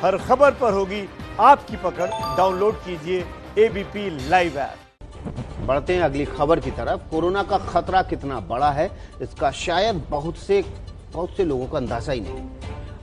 हर खबर पर होगी आपकी पकड़। डाउनलोड कीजिए एबीपी लाइव ऐप। बढ़ते हैं अगली खबर की तरफ। कोरोना का खतरा कितना बड़ा है इसका शायद बहुत से लोगों को अंदाजा ही नहीं।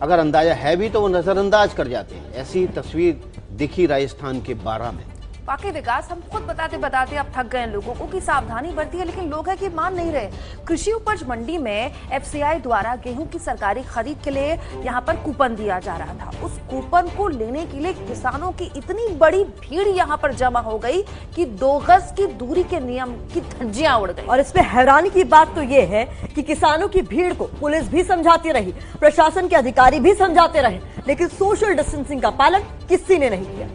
अगर अंदाजा है भी तो वो नजरअंदाज कर जाते हैं। ऐसी तस्वीर दिखी राजस्थान के बारां में। बाकी विकास हम खुद बताते बताते अब थक गए हैं लोगों को कि सावधानी बरती है, लेकिन लोग हैं कि मान नहीं रहे। कृषि उपज मंडी में एफसीआई द्वारा गेहूं की सरकारी खरीद के लिए यहां पर कूपन दिया जा रहा था। उस कूपन को लेने के लिए किसानों की इतनी बड़ी भीड़ यहां पर जमा हो गई कि 2 गज की दूरी के नियम की धज्जियां उड़ गई। और इसमें हैरानी की बात तो ये है कि किसानों की भीड़ को पुलिस भी समझाती रही, प्रशासन के अधिकारी भी समझाते रहे, लेकिन सोशल डिस्टेंसिंग का पालन किसी ने नहीं किया।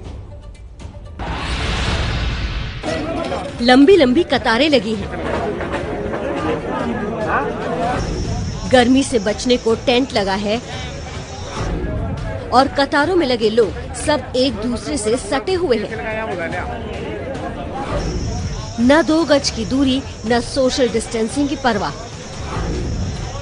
लंबी लंबी कतारें लगी हैं। गर्मी से बचने को टेंट लगा है और कतारों में लगे लोग सब एक दूसरे से सटे हुए हैं। न 2 गज की दूरी, न सोशल डिस्टेंसिंग की परवाह।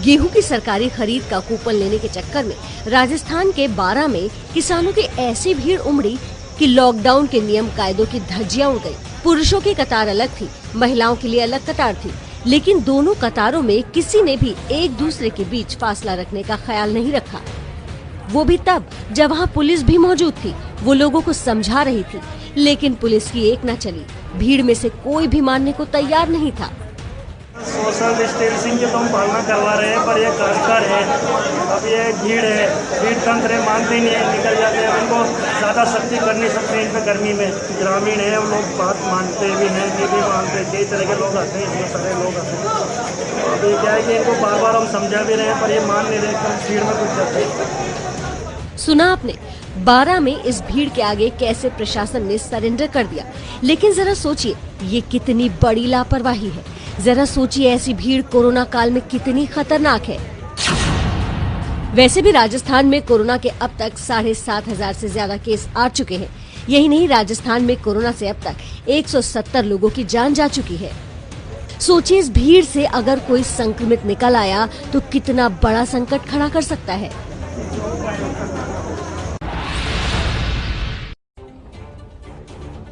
गेहूं की सरकारी खरीद का कूपन लेने के चक्कर में राजस्थान के बारां में किसानों की ऐसी भीड़ उमड़ी कि लॉकडाउन के नियम कायदों की धज्जियां उड़ गई। पुरुषों की कतार अलग थी, महिलाओं के लिए अलग कतार थी, लेकिन दोनों कतारों में किसी ने भी एक दूसरे के बीच फासला रखने का ख्याल नहीं रखा। वो भी तब जब वहाँ पुलिस भी मौजूद थी। वो लोगों को समझा रही थी, लेकिन पुलिस की एक न चली। भीड़ में से कोई भी मानने को तैयार नहीं था। सोशल डिस्टेंसिंग की तो हम पालना करवा रहे हैं, पर ये कर है। अब ये भीड़ तंत्र मानते ही नहीं है, निकल जाते हैं। उनको ज़्यादा सख्ती कर नहीं सकते इन पर। गर्मी में ग्रामीण है, वो लोग बात मानते भी हैं, नहीं भी मानते। कई तरह के लोग आते हैं, इसमें सारे लोग आते हैं। अभी क्या है कि इनको बार बार हम समझा भी रहे हैं, पर ये मान नहीं रहे। कम भीड़ में कुछ जाते हैं। सुना आपने, बारां में इस भीड़ के आगे कैसे प्रशासन ने सरेंडर कर दिया। लेकिन जरा सोचिए, ये कितनी बड़ी लापरवाही है। जरा सोचिए, ऐसी भीड़ कोरोना काल में कितनी खतरनाक है। वैसे भी राजस्थान में कोरोना के अब तक 7,500 से ज्यादा केस आ चुके हैं। यही नहीं, राजस्थान में कोरोना से अब तक 170 लोगों की जान जा चुकी है। सोचिए, इस भीड़ से अगर कोई संक्रमित निकल आया तो कितना बड़ा संकट खड़ा कर सकता है।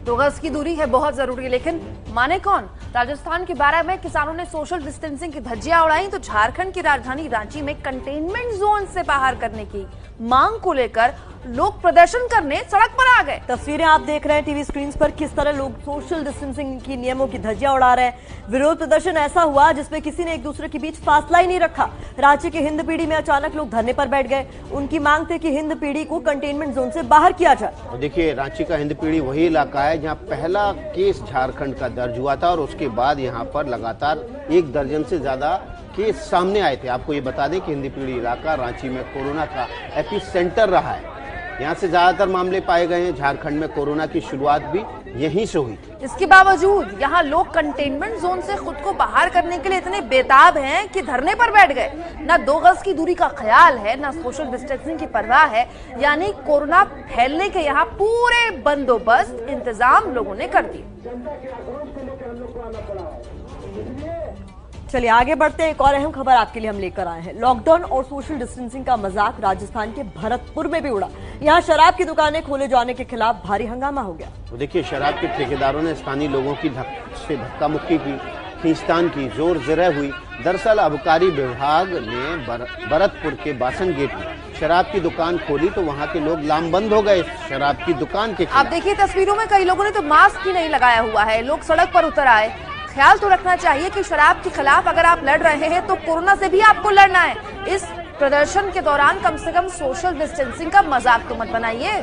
दो गज की दूरी है बहुत जरूरी, लेकिन माने कौन? राजस्थान के बारां में किसानों ने सोशल डिस्टेंसिंग की धज्जियां उड़ाई तो झारखंड की राजधानी रांची में कंटेनमेंट जोन से बाहर करने की मांग को लेकर लोग प्रदर्शन करने सड़क पर आ गए। तस्वीरें आप देख रहे हैं टीवी स्क्रीन पर, किस तरह लोग सोशल डिस्टेंसिंग की नियमों की धज्जियां उड़ा रहे हैं। विरोध प्रदर्शन ऐसा हुआ जिसमें किसी ने एक दूसरे के बीच फासला ही नहीं रखा। रांची के हिंदपीढ़ी में अचानक लोग धरने पर बैठ गए। उनकी मांग थी कि हिंदपीढ़ी को कंटेनमेंट जोन से बाहर किया जाए। देखिए, रांची का हिंदपीढ़ी वही इलाका है जहाँ पहला केस झारखंड का दर्ज हुआ था और उसके बाद यहाँ पर लगातार 1 दर्जन से ज्यादा केस सामने आए थे। आपको ये बता दें कि हिंदपीढ़ी इलाका रांची में कोरोना का एपिसेंटर रहा है। यहाँ से ज्यादातर मामले पाए गए हैं। झारखंड में कोरोना की शुरुआत भी यहीं से हुई थी। इसके बावजूद यहाँ लोग कंटेनमेंट जोन से खुद को बाहर करने के लिए इतने बेताब हैं कि धरने पर बैठ गए। ना 2 गज की दूरी का ख्याल है, ना सोशल डिस्टेंसिंग की परवाह है। यानी कोरोना फैलने के यहाँ पूरे बंदोबस्त इंतजाम लोगों ने कर दिए। चलिए आगे बढ़ते हैं। एक और अहम खबर आपके लिए हम लेकर आए हैं। लॉकडाउन और सोशल डिस्टेंसिंग का मजाक राजस्थान के भरतपुर में भी उड़ा। यहाँ शराब की दुकानें खोले जाने के खिलाफ भारी हंगामा हो गया। तो देखिए, शराब के ठेकेदारों ने स्थानीय लोगों की धक्का मुक्की की, खींचतान की, जोर जरह हुई। दरअसल आबकारी विभाग ने भरतपुर के बासन गेट में शराब की दुकान खोली तो वहाँ के लोग लामबंद हो गए शराब की दुकान के खिलाफ। आप देखिए तस्वीरों में कई लोगों ने तो मास्क ही नहीं लगाया हुआ है। लोग सड़क पर उतर आए। ख्याल तो रखना चाहिए कि शराब के खिलाफ अगर आप लड़ रहे हैं तो कोरोना से भी आपको लड़ना है। इस प्रदर्शन के दौरान कम से कम सोशल डिस्टेंसिंग का मजाक तो मत बनाइए।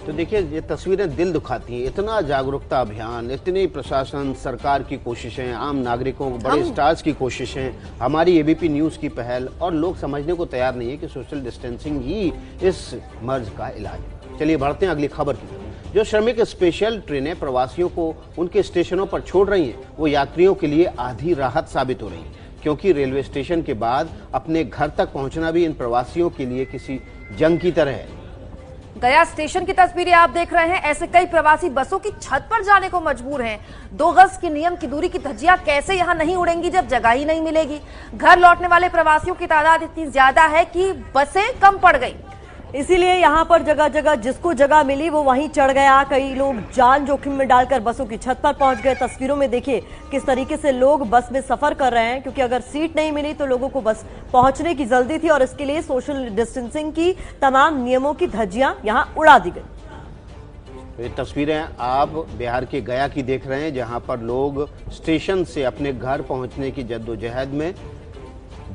तो देखिए, ये तस्वीरें दिल दुखाती हैं। इतना जागरूकता अभियान, इतनी प्रशासन, सरकार की कोशिशें, आम नागरिकों, बड़े स्टार्स की कोशिशें, हमारी एबीपी न्यूज़ की पहल, और लोग समझने को तैयार नहीं है कि सोशल डिस्टेंसिंग ही इस मर्ज का इलाज है। चलिए बढ़ते हैं अगली खबर की तरफ। जो श्रमिक स्पेशल ट्रेनें प्रवासियों को उनके स्टेशनों पर छोड़ रही हैं, वो यात्रियों के लिए आधी राहत साबित हो रही है, क्योंकि रेलवे स्टेशन के बाद अपने घर तक पहुंचना भी इन प्रवासियों के लिए किसी जंग की तरह है। गया स्टेशन की तस्वीरें आप देख रहे हैं। ऐसे कई प्रवासी बसों की छत पर जाने को मजबूर हैं। 2 गज की नियम की दूरी की धज्जियां कैसे यहां नहीं उड़ेंगी जब जगह ही नहीं मिलेगी। घर लौटने वाले प्रवासियों की तादाद इतनी ज्यादा है कि बसें कम पड़ गई। इसीलिए यहाँ पर जगह जगह जिसको जगह मिली वो वहीं चढ़ गया। कई लोग जान जोखिम में डालकर बसों की छत पर पहुंच गए। तस्वीरों में देखिए किस तरीके से लोग बस में सफर कर रहे हैं, क्योंकि अगर सीट नहीं मिली तो लोगों को बस पहुंचने की जल्दी थी और इसके लिए सोशल डिस्टेंसिंग की तमाम नियमों की धज्जियां यहाँ उड़ा दी गई। ये तस्वीरें आप बिहार के गया की देख रहे हैं, जहां पर लोग स्टेशन से अपने घर पहुंचने की जद्दोजहद में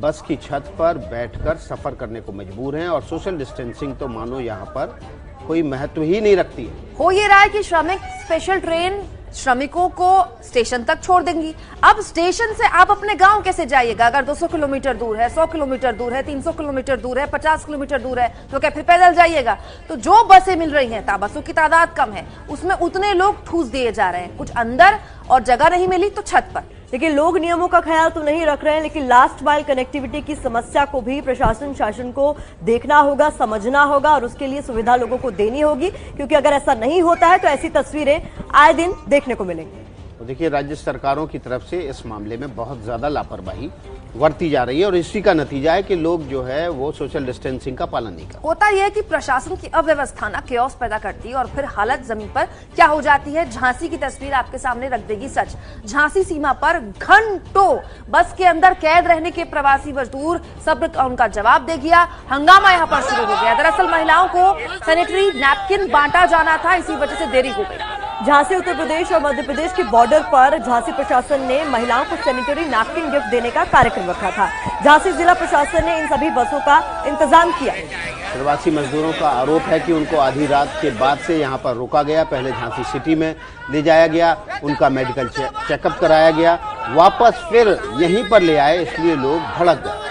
बस की छत पर बैठकर सफर करने को मजबूर हैं और सोशल डिस्टेंसिंग तो मानो यहां पर कोई महत्व ही नहीं रखती है। हो ये रहा है कि श्रमिक स्पेशल ट्रेन श्रमिकों को स्टेशन तक छोड़ देंगी। अब स्टेशन से आप अपने गांव कैसे जाइएगा? अगर 200 किलोमीटर दूर है, 100 किलोमीटर दूर है, 300 किलोमीटर दूर है, 50 किलोमीटर दूर है, तो क्या फिर पैदल जाइएगा? तो जो बसें मिल रही हैं, बसों की तादाद कम है, उसमें उतने लोग ठूस दिए जा रहे हैं। कुछ अंदर और जगह नहीं मिली तो छत पर। लेकिन लोग नियमों का ख्याल तो नहीं रख रहे हैं, लेकिन लास्ट माइल कनेक्टिविटी की समस्या को भी प्रशासन शासन को देखना होगा, समझना होगा और उसके लिए सुविधा लोगों को देनी होगी, क्योंकि अगर ऐसा नहीं होता है तो ऐसी तस्वीरें आए दिन देखने को मिलेंगी। देखिए, राज्य सरकारों की तरफ से इस मामले में बहुत ज्यादा लापरवाही बरती जा रही है और इसी का नतीजा है कि लोग जो है वो सोशल डिस्टेंसिंग का पालन नहीं करते। होता यह है कि प्रशासन की अव्यवस्था ना केओस पैदा करती है और फिर हालत जमीन पर क्या हो जाती है। झांसी की तस्वीर आपके सामने रख देगी सच। झांसी सीमा पर घंटों बस के अंदर कैद रहने के प्रवासी मजदूर सब्र का उनका जवाब दे गया। हंगामा यहाँ पर शुरू हो गया। दरअसल महिलाओं को सैनिटरी नैपकिन बांटा जाना था, इसी वजह से देरी हो गई। झांसी उत्तर प्रदेश और मध्य प्रदेश के बॉर्डर पर झांसी प्रशासन ने महिलाओं को सैनिटरी नैपकिन गिफ्ट देने का कार्यक्रम रखा था। झांसी जिला प्रशासन ने इन सभी बसों का इंतजाम किया। प्रवासी मजदूरों का आरोप है कि उनको आधी रात के बाद से यहां पर रोका गया। पहले झांसी सिटी में ले जाया गया, उनका मेडिकल चेकअप कराया गया, वापस फिर यहीं पर ले आए, इसलिए लोग भड़क गए।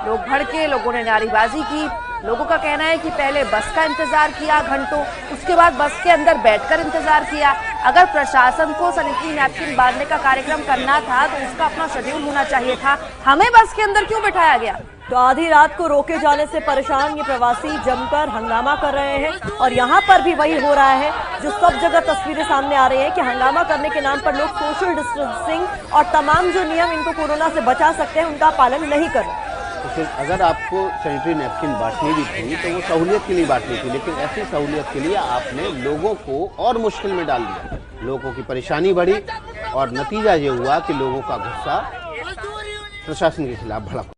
लोग भड़के, लोगों ने नारेबाजी की। लोगों का कहना है कि पहले बस का इंतजार किया घंटों, उसके बाद बस के अंदर बैठकर इंतजार किया। अगर प्रशासन को सैनिटरी नैपकिन बांटने का कार्यक्रम करना था तो उसका अपना शेड्यूल होना चाहिए था। हमें बस के अंदर क्यों बिठाया गया? तो आधी रात को रोके जाने से परेशान ये प्रवासी जमकर हंगामा कर रहे हैं और यहाँ पर भी वही हो रहा है जो सब जगह तस्वीरें सामने आ रही है कि हंगामा करने के नाम पर लोग सोशल डिस्टेंसिंग और तमाम जो नियम इनको कोरोना से बचा सकते हैं उनका पालन नहीं कर रहे। तो फिर अगर आपको सैनिटरी नैपकिन बांटनी भी थी तो वो सहूलियत के लिए बांटनी थी, लेकिन ऐसी सहूलियत के लिए आपने लोगों को और मुश्किल में डाल दिया। लोगों की परेशानी बढ़ी और नतीजा ये हुआ कि लोगों का गुस्सा प्रशासन के खिलाफ भड़क